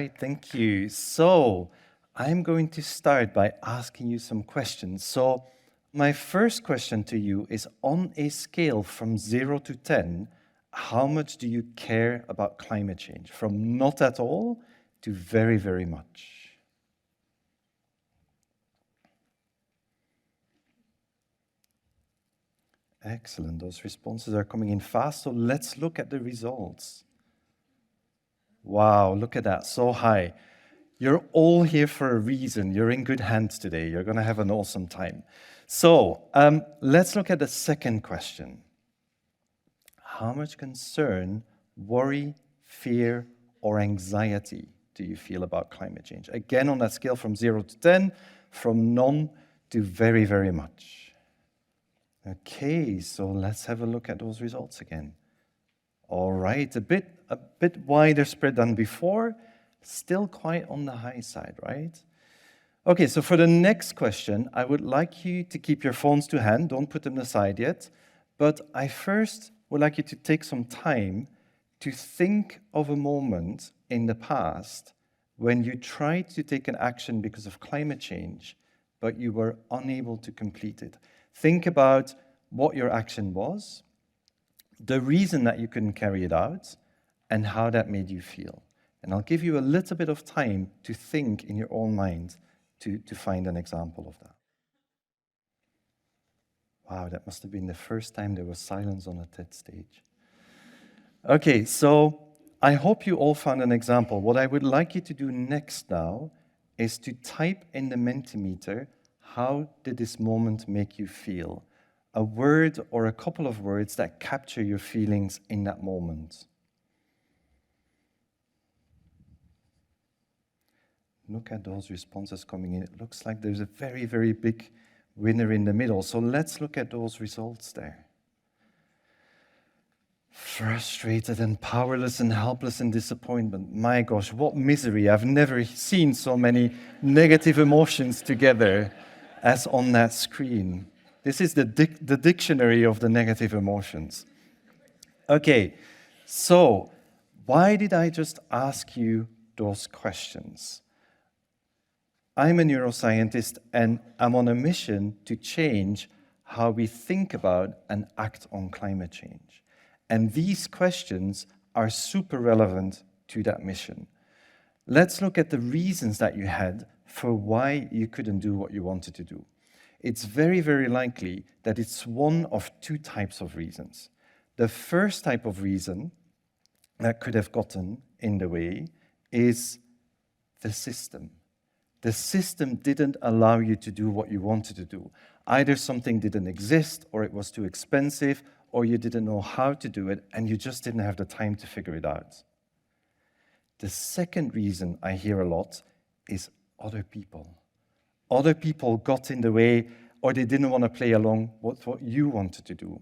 right, thank you. So I'm going to start by asking you some questions. So my first question to you is, on a scale from 0 to 10, how much do you care about climate change? From not at all to very, very much. Excellent, those responses are coming in fast, so let's look at the results. Wow, look at that, so high. You're all here for a reason. You're in good hands today. You're going to have an awesome time. So let's look at the second question. How much concern, worry, fear, or anxiety do you feel about climate change? Again, on that scale from 0 to 10, from none to very, very much. Okay, so let's have a look at those results again. All right, a bit wider spread than before, still quite on the high side, right? Okay, so for the next question, I would like you to keep your phones to hand, don't put them aside yet, but I first would like you to take some time to think of a moment in the past when you tried to take an action because of climate change, but you were unable to complete it. Think about what your action was, the reason that you couldn't carry it out, and how that made you feel. And I'll give you a little bit of time to think in your own mind to find an example of that. Wow, that must have been the first time there was silence on a TED stage. Okay, so I hope you all found an example. What I would like you to do next now is to type in the Mentimeter, how did this moment make you feel? A word or a couple of words that capture your feelings in that moment. Look at those responses coming in. It looks like there's a very, very big winner in the middle. So let's look at those results there. Frustrated and powerless and helpless and disappointment. My gosh, what misery. I've never seen so many negative emotions together as on that screen. This is the dictionary of the negative emotions. Okay, so why did I just ask you those questions? I'm a neuroscientist and I'm on a mission to change how we think about and act on climate change. And these questions are super relevant to that mission. Let's look at the reasons that you had for why you couldn't do what you wanted to do. It's very, very likely that it's one of two types of reasons. The first type of reason that could have gotten in the way is the system. The system didn't allow you to do what you wanted to do. Either something didn't exist, or it was too expensive, or you didn't know how to do it, and you just didn't have the time to figure it out. The second reason I hear a lot is other people. Other people got in the way, or they didn't want to play along with what you wanted to do.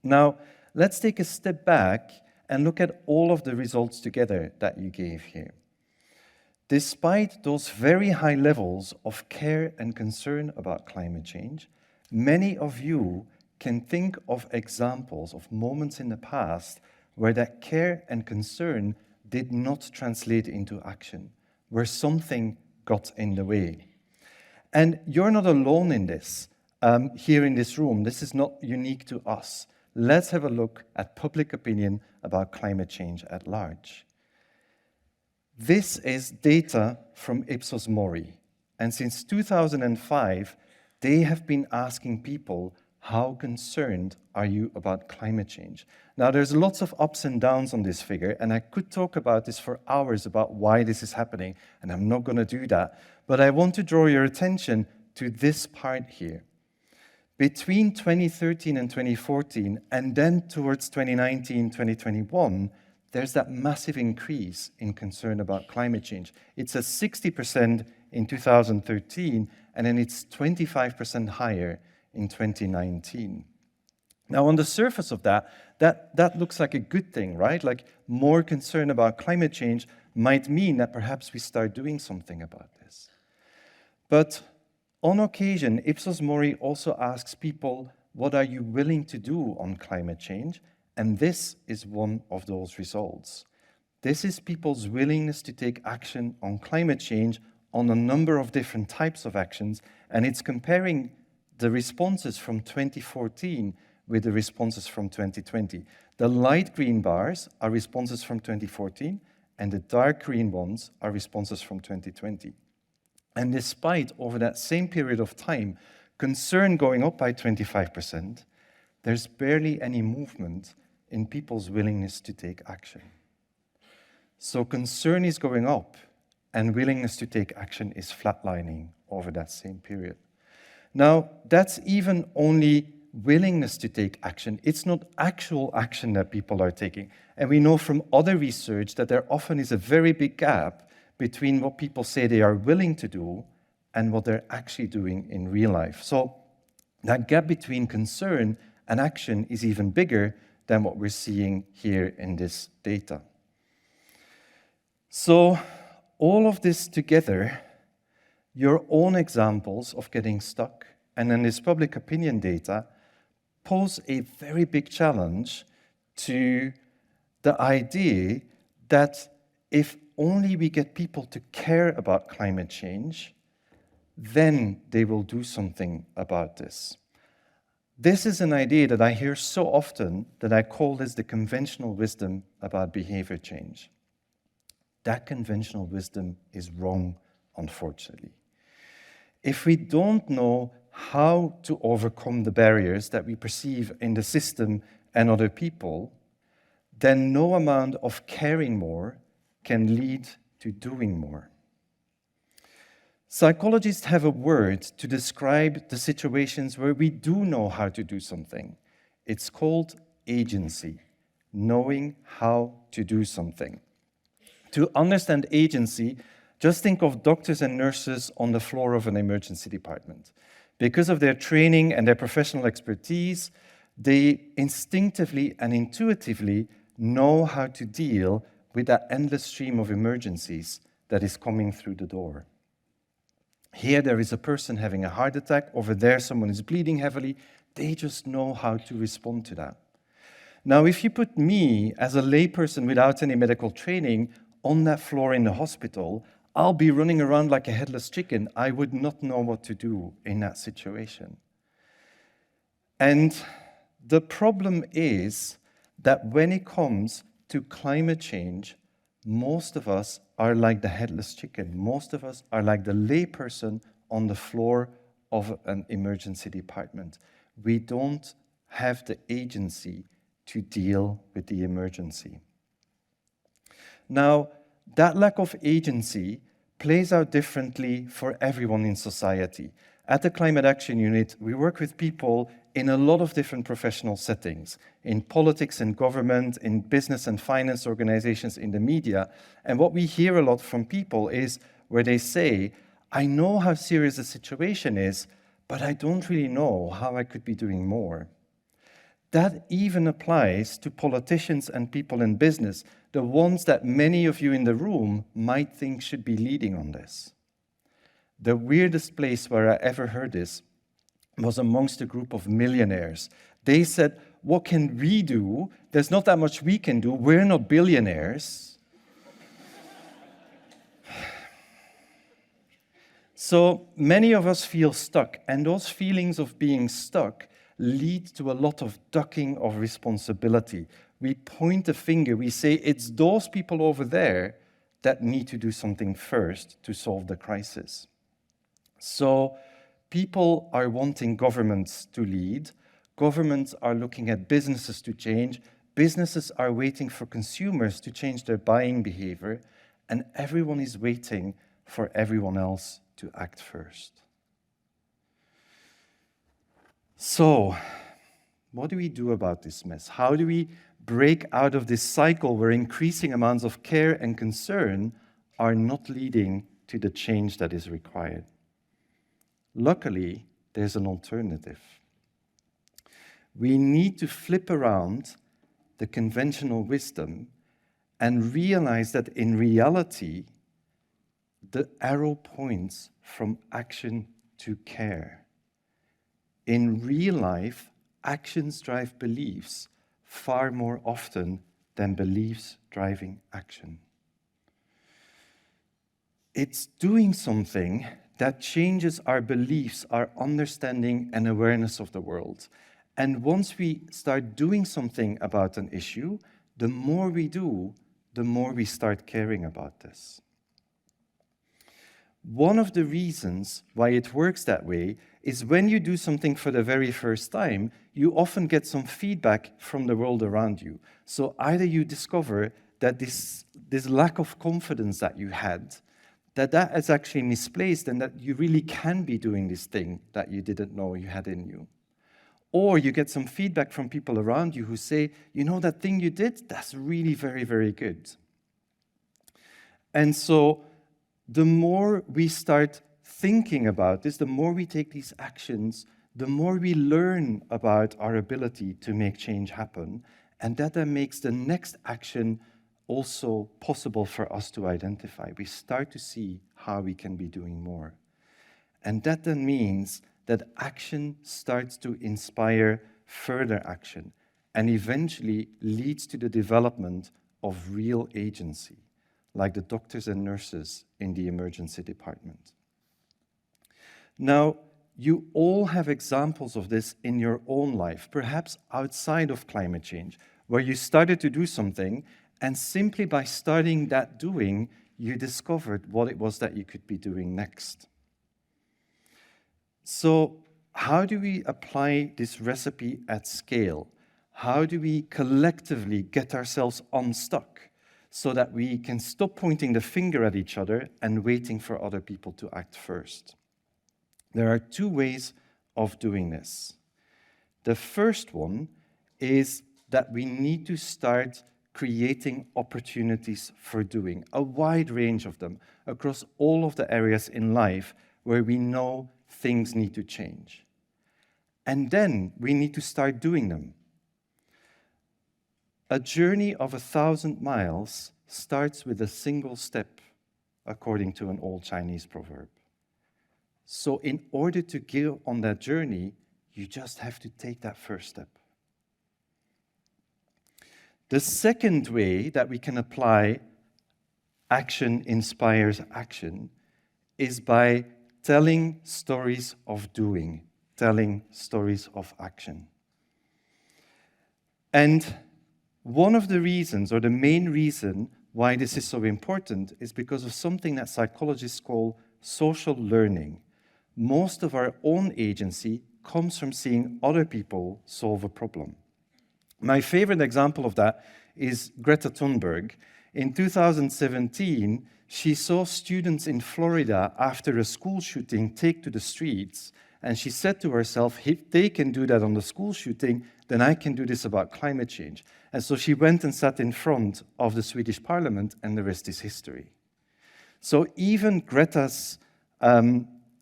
Now, let's take a step back and look at all of the results together that you gave here. Despite those very high levels of care and concern about climate change, many of you can think of examples of moments in the past where that care and concern did not translate into action, where something got in the way. And you're not alone in this. Here in this room, this is not unique to us. Let's have a look at public opinion about climate change at large. This is data from Ipsos Mori, and since 2005, they have been asking people, how concerned are you about climate change? Now, there's lots of ups and downs on this figure, and I could talk about this for hours about why this is happening, and I'm not going to do that. But I want to draw your attention to this part here. Between 2013 and 2014, and then towards 2019, 2021, there's that massive increase in concern about climate change. It's at 60% in 2013, and then it's 25% higher in 2019. Now, on the surface of that looks like a good thing, right? Like, more concern about climate change might mean that perhaps we start doing something about this. But on occasion, Ipsos Mori also asks people, what are you willing to do on climate change? And this is one of those results. This is people's willingness to take action on climate change on a number of different types of actions, and it's comparing the responses from 2014 with the responses from 2020. The light green bars are responses from 2014, and the dark green ones are responses from 2020. And despite, over that same period of time, concern going up by 25%, there's barely any movement in people's willingness to take action. So concern is going up, and willingness to take action is flatlining over that same period. Now, that's even only willingness to take action. It's not actual action that people are taking. And we know from other research that there often is a very big gap between what people say they are willing to do and what they're actually doing in real life. So that gap between concern and action is even bigger than what we're seeing here in this data. So all of this together, your own examples of getting stuck, and then this public opinion data, pose a very big challenge to the idea that if only we get people to care about climate change, then they will do something about this. This is an idea that I hear so often that I call this the conventional wisdom about behavior change. That conventional wisdom is wrong, unfortunately. If we don't know how to overcome the barriers that we perceive in the system and other people, then no amount of caring more can lead to doing more. Psychologists have a word to describe the situations where we do know how to do something. It's called agency, knowing how to do something. To understand agency, just think of doctors and nurses on the floor of an emergency department. Because of their training and their professional expertise, they instinctively and intuitively know how to deal with that endless stream of emergencies that is coming through the door. Here there is a person having a heart attack, over there someone is bleeding heavily. They just know how to respond to that. Now, if you put me as a layperson without any medical training on that floor in the hospital, I'll be running around like a headless chicken. I would not know what to do in that situation. And the problem is that when it comes to climate change, most of us are like the headless chicken. Most of us are like the layperson on the floor of an emergency department. We don't have the agency to deal with the emergency. Now, that lack of agency plays out differently for everyone in society. At the Climate Action Unit, we work with people in a lot of different professional settings, in politics and government, in business and finance organizations, in the media. And what we hear a lot from people is where they say, I know how serious the situation is, but I don't really know how I could be doing more. That even applies to politicians and people in business, the ones that many of you in the room might think should be leading on this. The weirdest place where I ever heard this was amongst a group of millionaires. They said, what can we do? There's not that much we can do. We're not billionaires. So many of us feel stuck, and those feelings of being stuck lead to a lot of ducking of responsibility. We point a finger, we say, it's those people over there that need to do something first to solve the crisis. So people are wanting governments to lead. Governments are looking at businesses to change. Businesses are waiting for consumers to change their buying behavior. And everyone is waiting for everyone else to act first. So, what do we do about this mess? How do we break out of this cycle where increasing amounts of care and concern are not leading to the change that is required? Luckily, there's an alternative. We need to flip around the conventional wisdom and realize that in reality, the arrow points from action to care. In real life, actions drive beliefs far more often than beliefs driving action. It's doing something that changes our beliefs, our understanding and awareness of the world. And once we start doing something about an issue, the more we do, the more we start caring about this. One of the reasons why it works that way is when you do something for the very first time, you often get some feedback from the world around you. So either you discover that this lack of confidence that you had, that is actually misplaced and that you really can be doing this thing that you didn't know you had in you. Or you get some feedback from people around you who say, you know, that thing you did, that's really very, very good. And so the more we start thinking about this, the more we take these actions, the more we learn about our ability to make change happen. And that then makes the next action also possible for us to identify. We start to see how we can be doing more. And that then means that action starts to inspire further action and eventually leads to the development of real agency, like the doctors and nurses in the emergency department. Now, you all have examples of this in your own life, perhaps outside of climate change, where you started to do something, and simply by starting that doing, you discovered what it was that you could be doing next. So, how do we apply this recipe at scale? How do we collectively get ourselves unstuck so that we can stop pointing the finger at each other and waiting for other people to act first? There are two ways of doing this. The first one is that we need to start creating opportunities for doing, a wide range of them, across all of the areas in life where we know things need to change. And then we need to start doing them. A journey of 1,000 miles starts with a single step, according to an old Chinese proverb. So in order to go on that journey, you just have to take that first step. The second way that we can apply action inspires action is by telling stories of doing, telling stories of action. And one of the reasons, or the main reason why this is so important, is because of something that psychologists call social learning. Most of our own agency comes from seeing other people solve a problem. My favorite example of that is Greta Thunberg. In 2017, she saw students in Florida after a school shooting take to the streets, and she said to herself, if they can do that on the school shooting, then I can do this about climate change. And so she went and sat in front of the Swedish parliament, and the rest is history. So even Greta's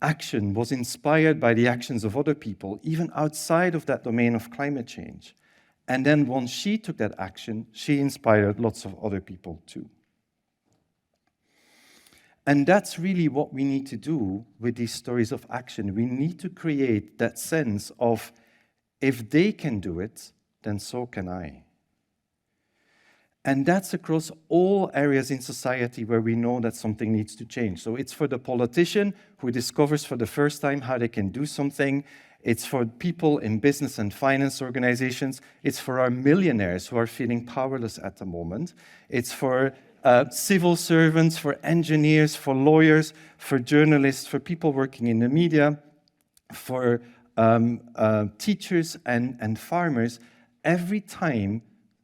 action was inspired by the actions of other people, even outside of that domain of climate change. And then once she took that action, she inspired lots of other people too. And that's really what we need to do with these stories of action. We need to create that sense of, if they can do it, then so can I. And that's across all areas in society where we know that something needs to change. So it's for the politician who discovers for the first time how they can do something. It's for people in business and finance organizations. It's for our millionaires who are feeling powerless at the moment. It's for civil servants, for engineers, for lawyers, for journalists, for people working in the media, for teachers and farmers. Every time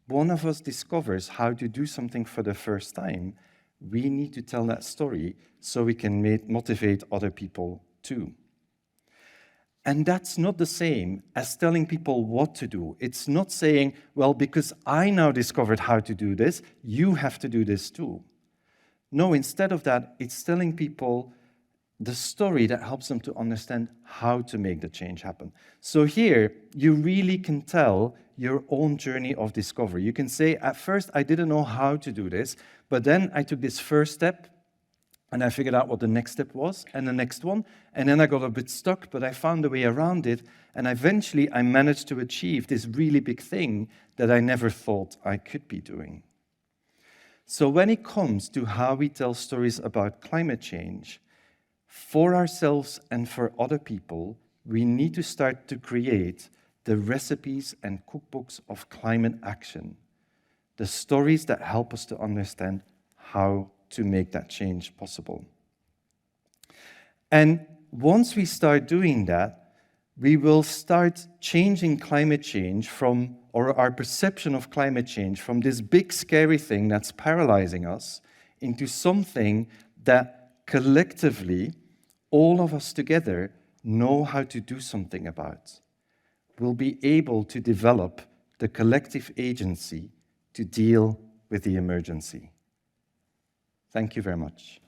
one of us discovers how to do something for the first time, we need to tell that story so we can motivate other people too. And that's not the same as telling people what to do. It's not saying, well, because I now discovered how to do this, you have to do this too. No, instead of that, it's telling people the story that helps them to understand how to make the change happen. So here, you really can tell your own journey of discovery. You can say, at first, I didn't know how to do this, but then I took this first step, And I figured out what the next step was, and the next one. And then I got a bit stuck, but I found a way around it. And eventually, I managed to achieve this really big thing that I never thought I could be doing. So when it comes to how we tell stories about climate change, for ourselves and for other people, we need to start to create the recipes and cookbooks of climate action, the stories that help us to understand how to make that change possible. And once we start doing that, we will start changing climate change from, or our perception of climate change, from this big scary thing that's paralyzing us into something that collectively, all of us together, know how to do something about. We'll be able to develop the collective agency to deal with the emergency. Thank you very much.